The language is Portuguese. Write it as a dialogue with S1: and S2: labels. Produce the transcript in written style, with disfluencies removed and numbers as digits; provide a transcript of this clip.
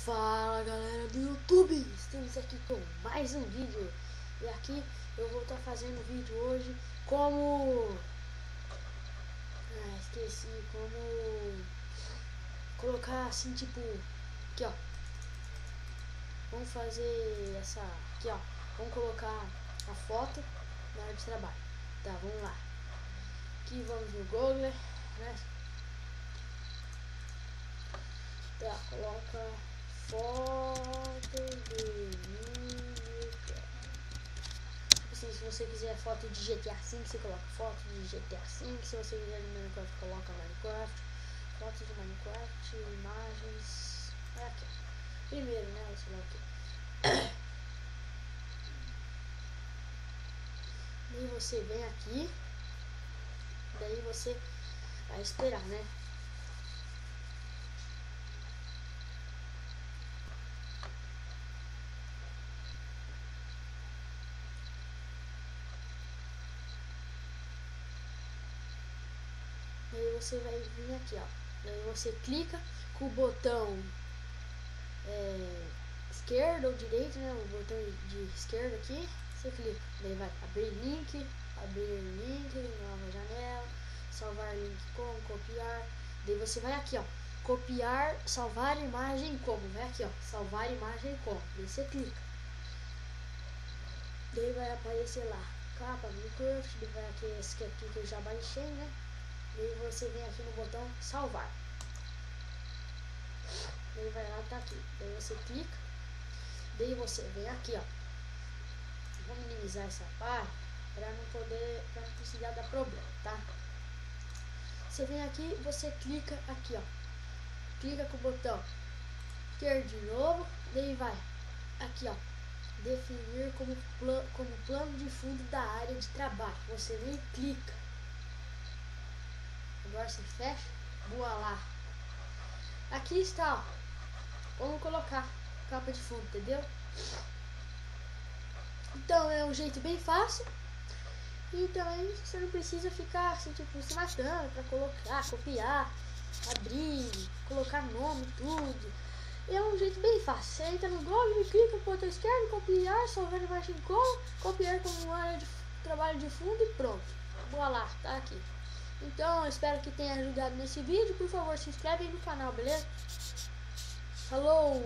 S1: Fala galera do YouTube, estamos aqui com mais um vídeo. E aqui eu vou estar fazendo um vídeo hoje como como colocar assim, tipo, aqui ó, vamos fazer essa aqui ó, vamos colocar a foto na área de trabalho. Tá, vamos lá, aqui vamos no Google, né? Tá, coloca foto de Minecraft. Assim, se você quiser foto de GTA V, você coloca foto de GTA V. Se você quiser de Minecraft, coloca Minecraft. Foto de Minecraft, imagens. É aqui. Primeiro, né? Sei lá o que. Daí você vem aqui. Daí você vai esperar, né? Aí você vai vir aqui, ó. Daí você clica com o botão esquerdo ou direito, né? O botão de esquerda aqui. Você clica. Daí vai abrir link, nova janela, salvar link como, copiar. Daí você vai aqui, ó. Copiar, salvar imagem como. Vai aqui, ó. Salvar imagem como. Daí você clica. Daí vai aparecer lá. Capa, Minecraft. Daí vai aqui esse aqui que eu já baixei, né? Daí você vem aqui no botão salvar. Daí vai lá, tá aqui. Daí você clica. Daí você vem aqui, ó. Vou minimizar essa parte para não precisar dar problema, tá? Você vem aqui, você clica aqui, ó. Clica com o botão esquerdo de novo. Daí vai aqui, ó. Definir como plano de fundo da área de trabalho. Você vem e clica. Agora você fecha, boa lá. Aqui está, ó. Vamos colocar capa de fundo, entendeu? Então é um jeito bem fácil. E também você não precisa ficar assim, tipo, se matando pra colocar, copiar, abrir, colocar nome, tudo. É um jeito bem fácil. Você entra no Google e clica no botão esquerdo, copiar, salvar a imagem como, copiar como área de trabalho de fundo e pronto. Boa lá, tá aqui. Então, espero que tenha ajudado nesse vídeo. Por favor, se inscreve aí no canal, beleza? Falou!